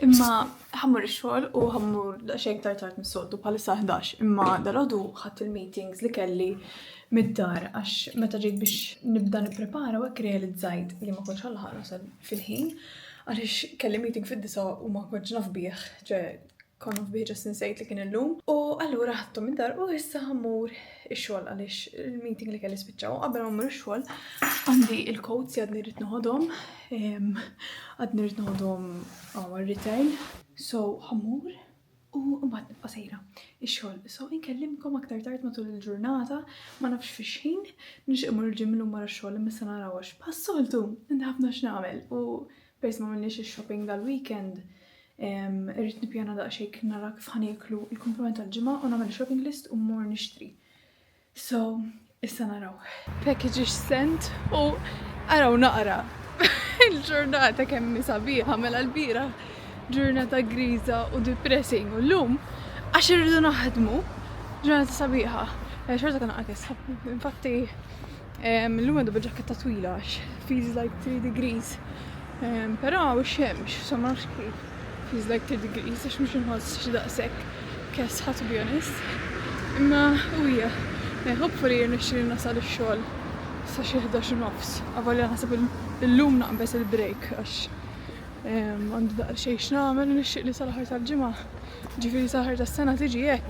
imma ħammur ix-xogħol u ħammur daqsxejn tard mis-soltu bħalissa 11, imma dalgħodu ħadd il-meetings li kelli mid-dar għax meta ġejt biex nibda nipprepara hekk realizzajt li ma kontx ħalħaq nasal fil-ħin għaliex kelli meeting fid-disa u ma kontx naf bih, kont naf bih ġast insejt li kien illum. U allura ħadthom mid-dar u issa ħammur ix-xogħol għaliex il-meeting li kelli spiċċaw qabel ma mmur ix-xogħol għandi il-coats li għadni rrid noħodhom għar-retail. So ħammur u mbagħad nibqa' sejra ix-xogħol. So inkellimkom aktar tard matul il-ġurnata ma nafx fix-ħin nixtieq imur il-ġim illum wara x-xogħol imma issa naraw għax bħas-soltu għandi ħafna x'nagħmel u peress ma m'għamilniex ix-shopping dal-weekend irrid nippjana daqsxejn nara kif ħanieklu il-kumpliment tal-ġimgħa u nagħmel shopping list u mmur nixtri. So issa naraw. Package sent u araw naqra il-ġurnata kemm sabiħa mela l-bira ġurnata griża u depressing u llum għax irridu naħdmu ġurnata sabiħa. Xorta kan għakes, infatti llum għandu b'ġaketta twila għax feels like 3 degrees. Però u xemx, so ma nafx kif feels like 3 degrees għax mhux inħoss xi daqshekk kesħa to be honest. Imma hija hopefully nixtri nasal ix-xogħol sa xi 11:nofs. Avolja naħseb illum naqbes il-break għax għandu daqsxejn x'nagħmel u nixtieq li sal-aħħar tal-ġimgħa. Ġifieri sal-aħħar tas-sena tiġi hekk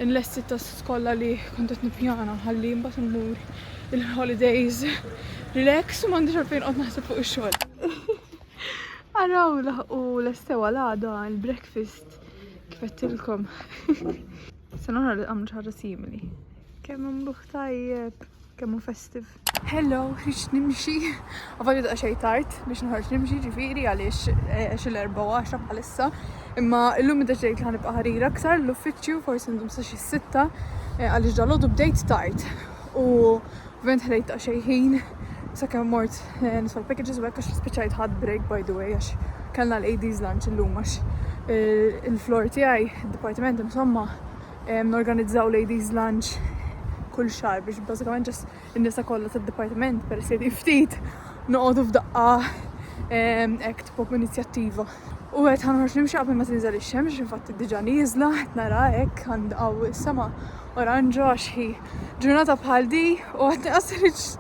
inlesti tas-skolla li kont qed nippjana ħalli mbagħad immur il-holidays relax u m'għandix għalfejn qgħod naħseb fuq ix-xogħol. Araw laħqu l-estewa l-għada il-breakfast kif qedtilkom. Se nara li għamlu ħaġa simili. Kemm mbuħ tajjeb, kemm festive. Hello, rridx nimxi. Għavalli daqsxejn tard biex nħarġ nimxi ġifieri għaliex xil-4 bħalissa. Imma illum id-ġejt li ħanibqa' ħarira aktar l-uffiċċju forsi ndum sa xi 6 għaliex ġalodu bdejt tard. U ovvjament ħlejt daqsxejn ħin sakemm mort niswa l-packages u hekk għax spiċċajt ħadd break by the way għax kellna l-ladies lunch illum għax il-floor tiegħi id-dipartiment insomma norganizzaw ladies lunch kull xahar biex bażikament ġas in-nisa kollha tad-dipartiment peress li ftit noqogħdu f'daqqa hekk tipo inizjattiva. U qed ħanħorġ nimxi qabel ma tinżel ix-xemx infatti diġà nieżla qed nara hekk għandqaw is-sema oranġa għax hi ġurnata bħal di u qed niqas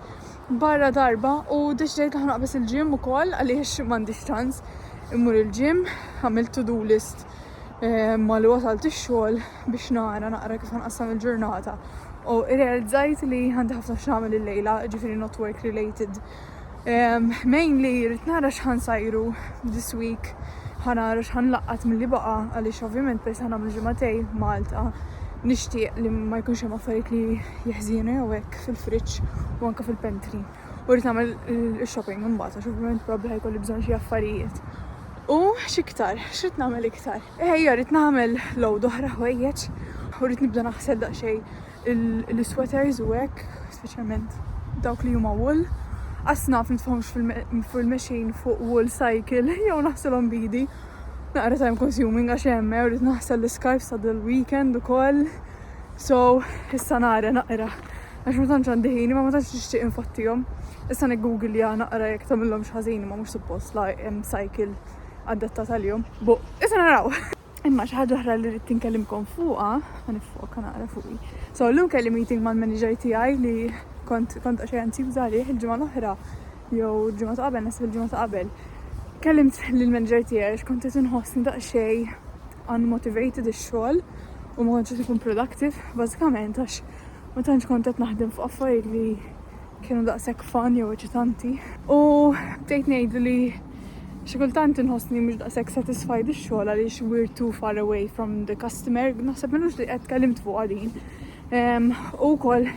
barra darba u deċidejt li ħanaqbes il-ġim ukoll għaliex m'għandix ċans immur il-ġim, għamilt to-do list ma li wasalt ix-xogħol biex naqra kif ħanqassam il-ġurnata. U irrealizzajt li għandi ħafna x'nagħmel il-lejla, ġifieri not work related. Mainly rrid nara x'ħansajru this week, ħanara x'ħanlaqqat milli baqa' għaliex ovvjament peress ħanagħmel ġimagħtej Malta. Nixtieq li ma jkunx hemm affarijiet li jeħżinu jew hekk fil-friġġ u anke fil-pantry. U rrid nagħmel shopping imbagħad għax ovvjament probabbli ħajkolli bżonn xi affarijiet. U x'iktar, x'rid nagħmel iktar? Ejja rrid nagħmel load oħra ħwejjeġ u rrid nibda naħsel daqsxejn il-sweaters u hekk, speċjalment dawk li huma wool. Naf nitfahmx fil-mexin fuq wool cycle jew naħselhom bidi. Naqra time consuming għax hemm rrid naħsel l-scarfs ta' dal-weekend ukoll. So issa nara naqra għax ma tantx għandi ħin ma tantx nixtieq infattihom. Issa niggooglja naqra jekk tagħmilhom xi ħażin ma mhux suppost hemm cycle adattat għalihom. Issa naraw. Imma xi ħaġa oħra li rrid tinkellimkom fuqha ħanifoka naqra fuqi. So llum kelli meeting mal-manager tiegħi li kont għaxejn anzjuża għalih il-ġimgħa l-oħra jew il-ġimgħa ta' qabel nasib il-ġimgħa ta' qabel. Kellimt lill-manager tiegħi għax kont qed inħossni daqsxejn unmotivated ix-xogħol u ma kontx qed ikun productive bażikament għax ma tantx kont qed naħdem fuq affarijiet li kienu daqshekk fun jew eċitanti. U bdejt ngħidu li xi kultant inħossni mhux daqshekk satisfied ix-xogħol għaliex we're too far away from the customer. Naħseb minux li qed tkellimt fuq din. U wkoll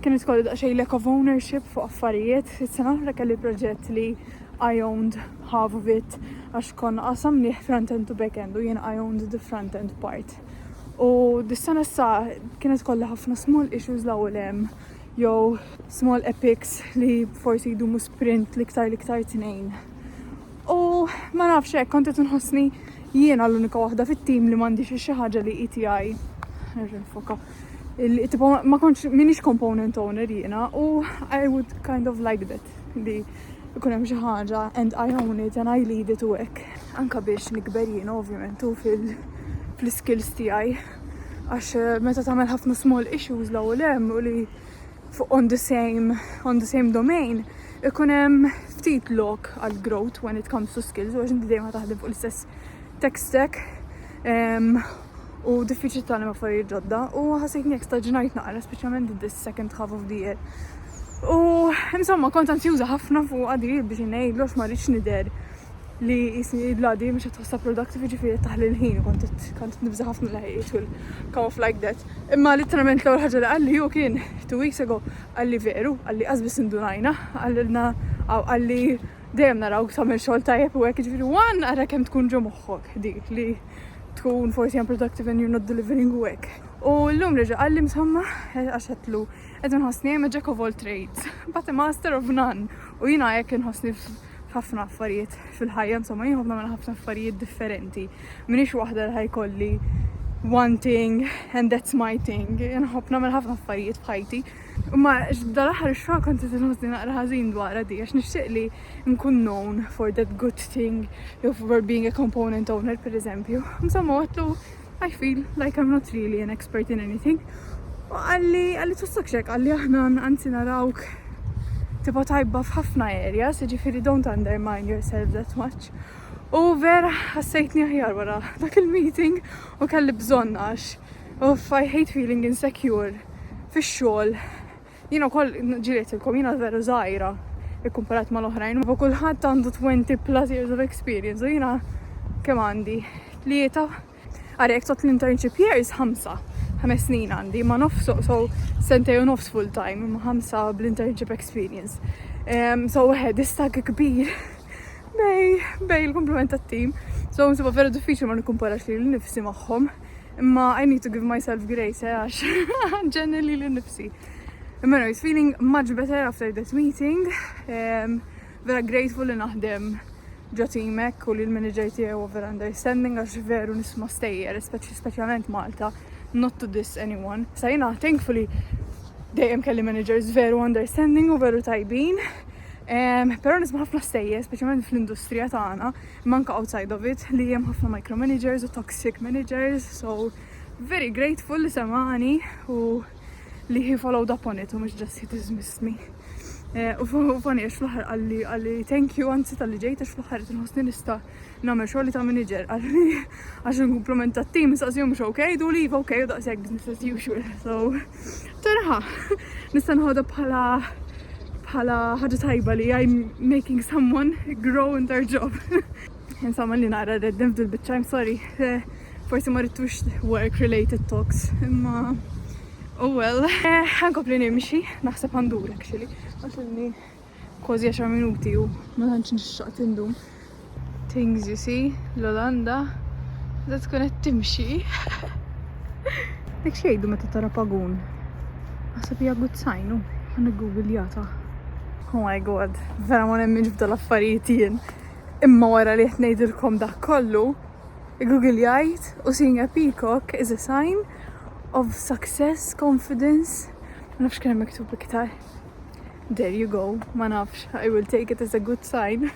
kienet kollu daqsxejn lack of ownership fuq affarijiet. Is-sena oħra kelli proġett li I owned half of it għax konna qasamni front-end u back-end u jien I owned the front-end part. U dis-sena issa kienet kollha ħafna small issues l-ewwel hemm jew small epics li forsi jdumu sprint l-iktar tnejn. U ma nafx hekk kont qed inħossni jiena l-unika waħda fit-tim li m'għandix xi ħaġa li ETI. Ma kontx minix component owner jiena u I would kind of like that li ikun hemm xi ħaġa and I own it and I lead it u hekk. Anka biex nikber jien ovvjament u fil-skills tiegħi għax meta tagħmel ħafna small issues l-ewwel hemm u li on the same domain ikun hemm ftit lok għal growth when it comes to skills u għax inti dejjem taħdem fuq l-istess tech stack u diffiċli tagħlem affarijiet ġodda u ħassejtni jekk staġnajt naqra speċjalment this second half of the year. U insomma kont anzjuża ħafna fuq għadi biex ngħidlu għax ma rridx nidher li jisni bladi mhux qed tħossha productive jiġifieri taħli l-ħin kont nibża ħafna l-ħejjiet will come off like that. Imma literalment l-ewwel ħaġa li qalli hu kien 2 weeks ago qalli veru, qalli qasbis indunajna, qalli dejjem naraw tagħmel xogħol tajjeb u hekk jiġifieri one ara kemm tkun ġo moħħok dik li tkun forsi unproductive and you're not delivering u hekk. U llum reġa' qalli insomma għax għedlu qed inħossni a jack of all trades, but a master of none. U jiena hekk inħossni ħafna affarijiet fil-ħajja, insomma jien ħafna minn ħafna affarijiet differenti. M'iniex waħda li ħajkolli one thing and that's my thing. Jien ħafna minn ħafna affarijiet f'ħajti. Imma dal-aħħar ix-xogħol kont qed inħossni naqra ħażin dwarha di għax nixtieq li nkun known for that good thing, for being a component owner pereżempju. Insomma għedlu I feel like I'm not really an expert in anything. U għalli tussakxek, għalli aħna anzi narawk tipo tajba f'ħafna areas, ġifiri don't undermine yourself that much. U vera ħassejtni aħjar wara dak il-meeting u kelli bżonn għax I hate feeling insecure fix-xogħol. Jiena wkoll ġilietilkom jiena veru żgħira ikkumparat mal-oħrajn, ma kulħadd għandu 20+ years of experience u jiena kemm għandi 3 għarek tot l-internship years 5 snin għandi, ma nofs, so sentej u nofs full time, ma 5 bl-internship experience. So distak kbir bej il-komplement tat-team. So msiba vera diffiċli ma nikkumparax li l-nifsi magħhom. Imma I need to give myself grace, għax ġenni li l-nifsi. Imma anyways, feeling much better after that meeting. Vera grateful li naħdem ġo teamek u li l-manager tiegħi huwa vera understanding għax veru nisma' stejjer, speċjalment Malta. Not to diss anyone. Sajna, thankfully, dejjem kelli managers veru understanding u veru tajbin. Pero nisma' ħafna stejjer, speċjalment fl-industrija tagħna, manka outside of it, li hemm ħafna micromanagers u toxic managers, so very grateful li semani u li he followed up on it u mhux just he dismissed me. U fani għax fl-ħar għalli thank you għanzi tal-li ġejt għax fl-ħar t-nħosni nista namel xogħli ta' manager għalli għax n-komplement ta' team saqsijom mux ok, do leave ok, u daqseg business as usual. So, terħa, nista nħoda bħala ħaġa tajba li I'm making someone grow in their job. Insomma li nara reddem fil-bicċa, I'm sorry, forsi ma rritux work related talks, imma oh well, ħankopli nimxi, naħseb għandur actually. Għaxilni kważi 10 minuti u ma tantx nixxaqt indum. Things you see, l-Olanda, da tkun qed timxi. Dik xi jgħidu meta tara pagun. Naħseb hija good sign hu, ħanna Googljata. Oh my god, vera ma nemminx f'dal affarijiet jien. Imma wara li qed ngħidilkom dak kollu, Googljajt u seeing a peacock is a sign of success, confidence. Ma nafx kien miktub iktar. There you go, ma nafx. I will take it as a good sign.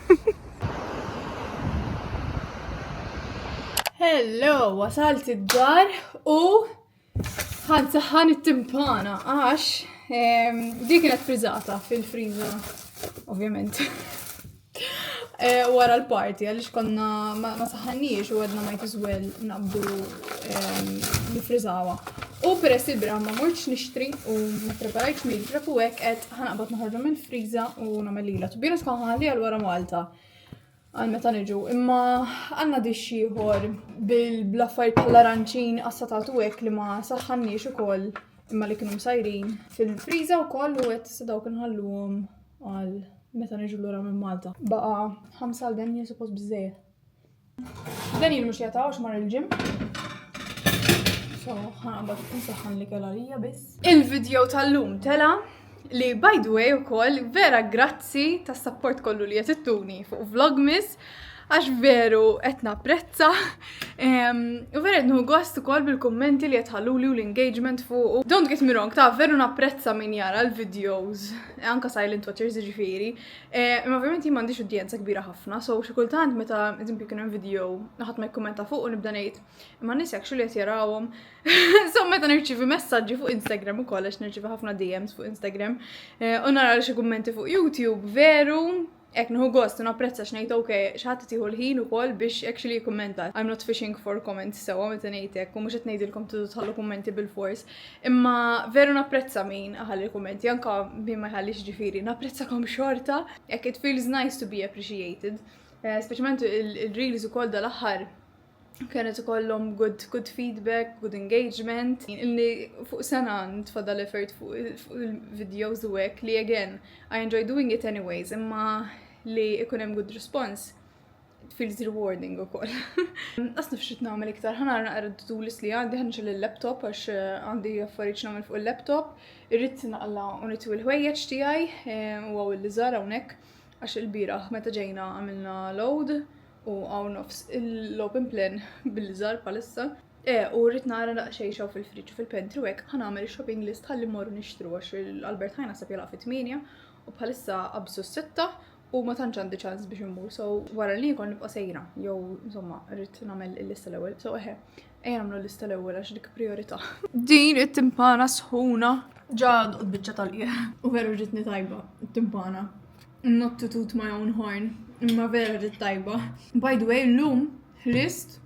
Hello, wasalt id-dar u ħansaħħan it-timpana għax di kienet frizzata fil-friza, ovvjament. Wara l-party, għalix konna ma saħħanniex u għedna might as well nabdu nifrizawa. U peress il-bira ma morċ nixtri u preparajċ mil prep u għek għed ħanaqbat naħarġu mill-friza u namel lila. Tubina skan ħalli għal-wara Malta għal meta niġu. Imma għanna dixi ħor bil-blaffajt tal-aranċin assatatu għek li ma saħħanniex u koll imma li kienu msajrin fil-friza u koll u għed s-sadaw kienħalluhom għal meta niġu l-ura minn Malta. Baqa 5 għal-denja suppos bizzeje. Denja mux jataw għax mar il-ġim. So, ħanqabad nsaħħan li kalalija biss. Il-video tal-lum tela li by the way ukoll vera grazzi tas-support kollu li qed ittuni fuq Vlogmas għax veru qed napprezza. U vera qed nieħu gost ukoll bil-kummenti li qed ħalluli u l-engagement fuq. Don't get me wrong, ta' veru napprezza min jara l-videos, anka silent watchers jiġifieri. Imma ovvjament jien m'għandix udjenza kbira ħafna, so xi kultant meta eżempju kien hemm video ħadd ma jikkummenta fuq u nibda ngħid imma nies actually qed jarawhom. So meta nirċievi messaġġi fuq Instagram ukoll għax nirċievi ħafna DMs fuq Instagram u nara xi kummenti fuq YouTube veru ek nħu gost, napprezza x'ngħid okej, x'ħadd tieħu l-ħin ukoll biex actually jikkummenta. I'm not fishing for comments sewwa meta ngħid hekk u mhux qed ngħidilkom tidu tħallu kummenti bil-fors. Imma veru napprezza min ħalli kummenti anke min ma jħallix ġifieri, napprezzakom xorta. Hekk it feels nice to be appreciated. Speċjalment il-reels ukoll dal-aħħar kienet ikollhom good feedback, good engagement. Illi fuq sena nitfadal effort fuq il-videos u hekk li again I enjoy doing it anyways, imma li ikun hemm good response, it feels rewarding ukoll. Asna f'xit nagħmel iktar, ħanara naqra to-do list li għandi ħanġel il-laptop għax għandi affarijiet nagħmel fuq il-laptop. Irrid naqla u nitwi l-ħwejjeġ tiegħi u għaw il-liżar hawnhekk għax il-bieraħ meta ġejna għamilna load u għaw nofs l-open plan bil-liżar palissa. U rrid nara naqxejxaw fil-friġġ u fil-pantry u hekk ħanagħmel shopping list ħalli mmorru nixtru għax l-Albert Heijn sab jilaq fit-8 u bħalissa qabsu s-6 u ma tantx għandi ċans biex immur, so wara li jkun nibqa' sejra, jew insomma rrid nagħmel il-lista l-ewwel. So ejja nagħmlu l-lista l-ewwel għax dik priorità. Din it-timpana sħuna ġa doqgħod biċċa tal-qiegħ u veru ġitni tajba it-timpana. Not to toot my own horn, imma vera ġit tajba. By the way, llum ħlist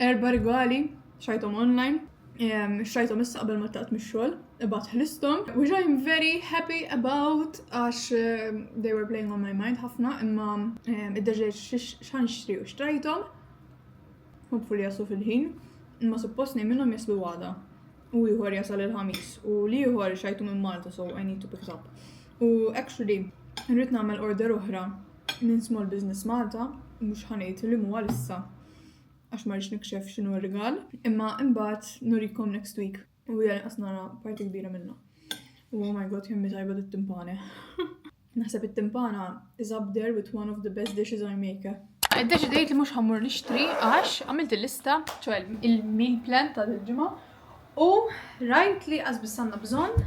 4 regali xajthom online. Xajthom issa qabel ma taqt mix-xogħol, ibgħat ħlisthom, which I'm very happy about għax they were playing on my mind ħafna, imma id-deġeġ x'ħan nixtri u xtrajthom. Hopefully jaslu fil-ħin, imma suppostni minnhom jaslu għada. U ieħor jasal il-ħamis u li ieħor xajtu minn Malta, so I need to pick it up. U actually rrid nagħmel order oħra minn Small Business Malta, mhux ħanejt li huwa issa. Għax ma rridx nikxef x'inhu r-rigal, imma imbagħad nurikom next week. U jgħal nara parti kbira minnha. Oh my god, kemm tajba dit-timpana. Naħseb it-timpana is up there with one of the best dishes I make. Iddeċidejt li mhux ħammur nixtri għax għamilt il-lista, ċoħel il-meal plan ta' dil-ġimgħa u rajt li qasbis għandna bżonn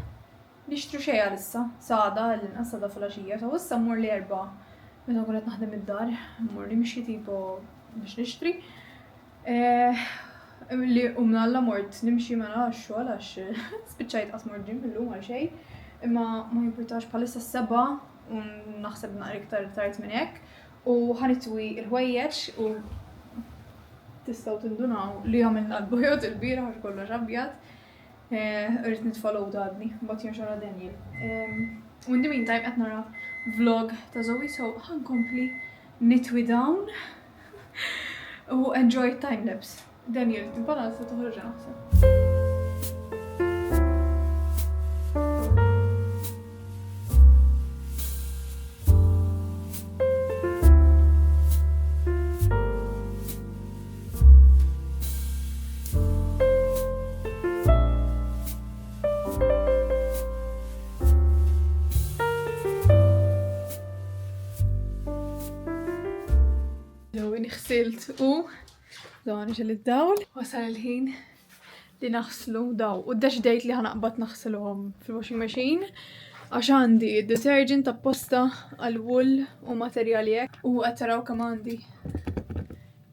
nixtru xejn għalissa, sada l-inqas sada filgħaxija, so issa mmur li 4 meta nkun qed naħdem id-dar, mmur li mixi tipo biex nixtri. Li umnalla mort nimxi mela għax-xogħol għax spiċċajt qas mort ġim illum għal xejn, imma ma jimpurtax bħalissa s-7 u naħseb naqra iktar tard minn hekk u ħanitwi l-ħwejjeġ u tistgħu tindunaw li għamilna l-bojot il-bieraħ għax kollox abjad. Rrid nitfollow dadni, mbagħad jinxara Daniel. U in the meantime qed nara vlog ta' Zoe, so ħankompli nitwi dawn u enjoy time-lapse. Daniel, timpana se toħroġ naħseb. Nixsilt u dawn ġel id-dawl, wasal il-ħin li naħslu daw. U d-deċidejt li ħanaqbad naħsluhom fil-washing machine għax għandi detergent apposta għal-wool u materjali hekk u qed taraw kemm għandi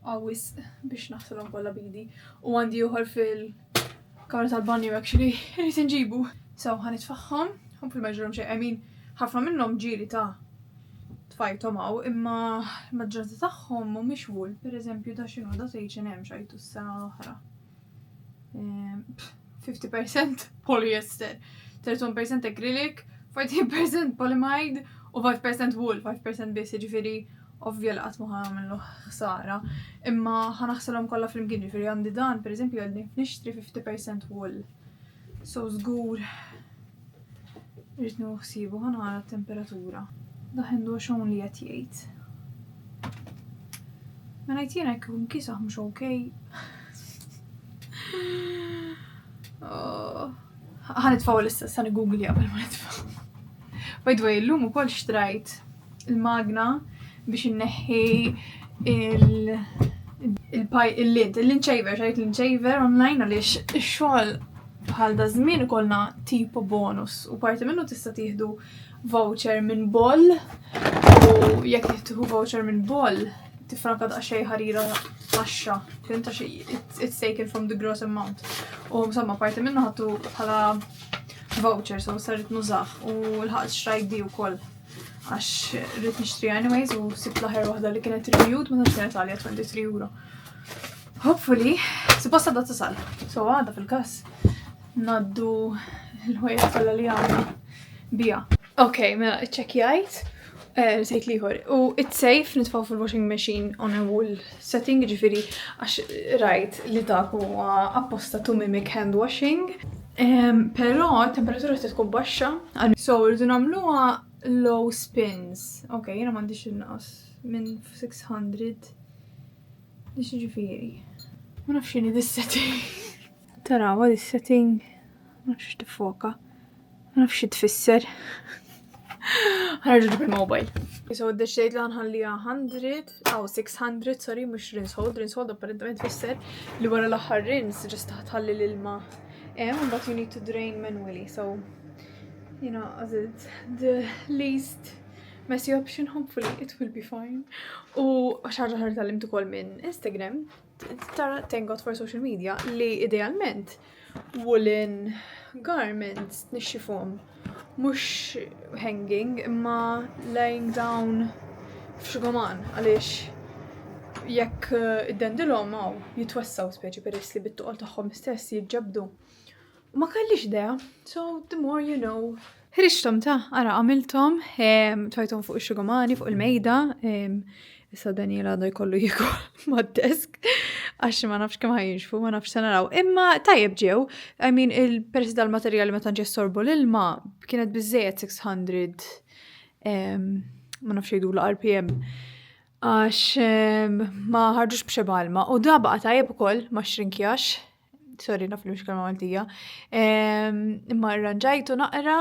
għawis biex naħsluhom kollha bidi. U għandi ieħor fil-kamra tal-banju actually irid inġibu. So ħanitfaħħom, fil-maġġorhom xejn, I mean ħafna minnhom ġieli ta' tfajtom għaw, imma maġġorta tagħhom mhumiex wool. Pereżempju da xi waħda H&M xajtu s-sena l-oħra. 50% polyester, 31% acrylic, 40% polyamide u 5% wool, 5% biss, jiġifieri ovvja li qatt ma ħamillu ħsara. Imma ħanaħsalhom kollha flimkien, ġifieri għandi dan pereżempju għadni nixtri 50% wool. So żgur rrid nuħsibu ħanara t-temperatura. Daħendu xon li qed jgħid. Ma ngħid jiena jekk ikun kisaħ mhux okej. Ħanitfgħu l-issa sa nigugli qabel ma nitfgħu. By the way, llum ukoll xtrajt il-magna biex inneħħi l-inċejver, xajt l-inċejver online għaliex ix-xogħol bħal da żmien ikollna tipo bonus u parti minnu tista' tieħdu voucher minn Boll u jekk tieħdu voucher minn Boll tifranka daqsxejn ħarira taxxa, finta it's taken from the gross amount. U insomma parti minnu ħadtu bħala voucher so sarit nużaħ u l-ħaqt xtrajt di wkoll għax rrid nixtri anyways u sibt l-aħħar waħda li kienet reviewed ma nafx kienet għalija 23 euro. Hopefully, supposta da tisal. So għada fil-każ naddu l-ħwejjeġ kollha li għandna bija. Okay, mela iċċekkjajt sejt liħor. U it's safe nitfaw fil-washing machine on a wool setting, ġifiri għax rajt li dak huwa apposta to mimic hand washing. Però temperatura tkun baxxa. So rridu nagħmluha low spins. Okay, jiena m'għandix inqas minn 600. Dix ġifiri. Ma nafx x'inhi dis setting. Tarawa dis setting. Ma nafx x'tiffoka. Ma nafx x'tfisser. Ħarġu bil-mobile. So d-deċidejt li ħanħallija 100 aw 600, sorry, mhux rinsehold apparentament fisser li wara l-aħħar rins ġest ħalli l-ilma but you need to drain manually, so you know, as it's the least messy option, hopefully it will be fine. U xaġa ħar tal-limtu kol minn Instagram, tara thank God for social media, li idealment woolen garments nixxifhom mux hanging imma laying down f'xugaman għaliex jekk id-dendilhom hawn jitwessaw speċi peress li bit-tuqol tagħhom stess jiġġabdu. U ma kellix idea, so the more you know. Ħriġtom ara għamiltom, twajtom fuq ix-xugamani, fuq il-mejda, issa Daniela għandu jkollu jikol mad-desk, għax ma nafx kemm ħajinxfu, ma nafx se naraw. Imma tajjeb ġew, I mean il-peress dal-materjali meta nġessorbu l-ilma kienet biżejjed 600 ma nafx jgħidu l-RPM għax ma ħarġux b'xebalma u da baqa tajjeb ukoll ma xrinkjax. Sorry, naf li mhux kelma Maltija. Imma rranġajtu naqra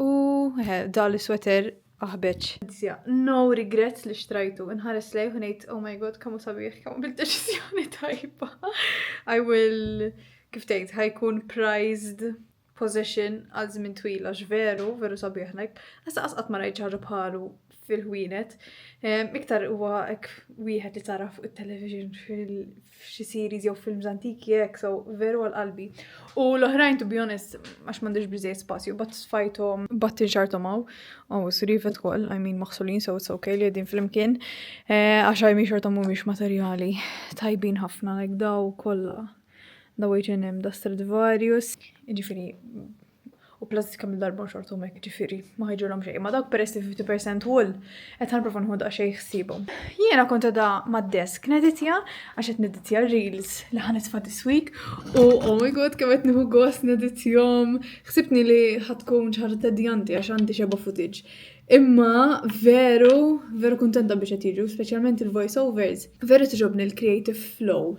u da l-sweater aħbeċ. No regrets li xtrajtu. Nħares lejh u ngħid oh my god, kemm sabiħ, kemm bil-deċiżjoni tajba. I will, kif tgħid, ħajkun prized possession għal żmien twil għax veru sabiħ like. Issa qatt ma rajt ħaġa bħalu fil-ħwienet. Iktar huwa hekk wieħed li tara fuq it-television f'xi series jew films antiki hekk, so veru għal qalbi. U l-oħrajn to be honest għax m'għandix biżejjed spazju, but sfajthom batti nxarthom hawn. Surifet ukoll, I mean maħsulin so it's okay li qegħdin flimkien. Għax mi xorta mhumiex materjali tajbin ħafna like daw kollha. Daw H&M, da Stradivarius, ġifieri u plastika mill-darba xortu mek ġifiri, ma ħiġulhom xejn. Ma dawk peress li 50% wool qed ħanprova nħu daqsxejn ħsiebhom. Jiena kont għadha mad-desk neditja għax qed neditja reels li ħanitfa' this week u oh my god kemm qed nieħu gost neditjhom. Ħsibni li ħatkun xi ħaġa tedjanti għax għandi xeba footage. Imma veru kuntenta biex qed jiġu, speċjalment il-voice overs. Veru tiġobni l-creative flow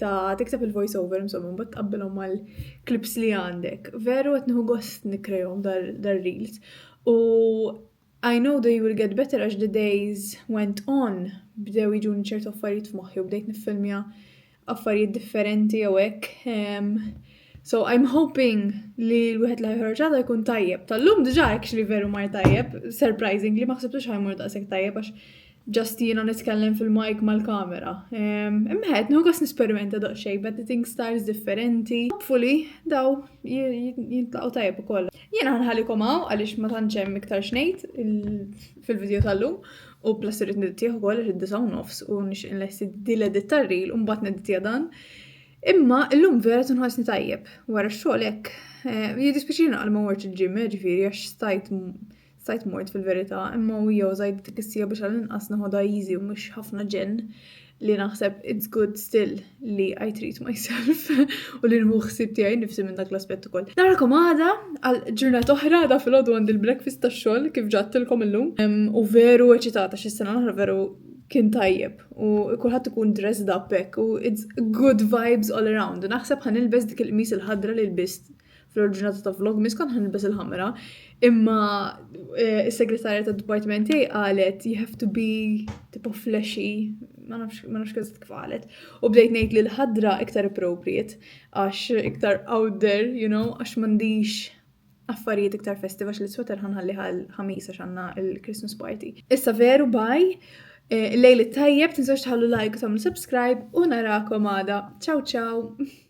ta' tikteb il-voice over insomma mbagħad tqabbilhom mal-clips li għandek. Veru qed nieħu gost nikkrejhom dar-reels. U I know they will get better as the days went on. Bdew jiġuni ċertu affarijiet f'moħħi u bdejt niffilmja affarijiet differenti jew hekk. So I'm hoping li l-wieħed li ħajħorġ għadha jkun tajjeb. Tal-lum diġà actually veru mar tajjeb, surprisingly ma ħsibtux ħajmur daqshekk tajjeb għax just jiena nitkellem fil-mic mal-kamera. Imma qed nieħu gost nisperimenta daqsxejn editing styles differenti. Hopefully daw jintlaqgħu tajjeb ukoll. Jiena ħanħallikom hawn għaliex ma tantx hemm iktar xnejt fil-video tal-lum u plus irid nidditih ukoll id-9:09 u nixtieq nlessi l-edit tar-reel u mbagħad nidditja dan. Imma illum vera tunħasni tajjeb wara x-xogħol hekk. Jiddispiċina għal ma mortx il-ġim, ġifieri għax stajt mort fil-verità, imma u jew żgħid dik biex għall-inqas naħodha easy u mhux ħafna ġen li naħseb it's good still li I treat myself u li nħu ħsieb tiegħi nifsi minn dak l-aspett ukoll. Narakom għada għal ġurnata oħra għada fil-għodu għand il-breakfast tax-xogħol kif ġattilkom illum u veru eċitata x'is-sena l-oħra veru kien tajjeb u kulħadd ikun dressed up hekk u it's good vibes all around. Naħseb ħanilbes dik il-qmis il-ħadra li lbist fl-ġurnata ta' vlogmas kont ħanilbes il-ħamra. Imma is-segretarja tad-dipartiment tiegħi qalet you have to be tipo flashy ma nafx kif qalet. U bdejt ngħid li l-ħadra iktar appropriate għax iktar out there, għax m'għandix affarijiet iktar festive għax l-sweater ħanħalli ħamis għax għandna il-Christmas party. Issa veru bye. Lejli tajjeb, tinsawx tħallu like u tagħmlu subscribe u narakom għada. Ciao ciao!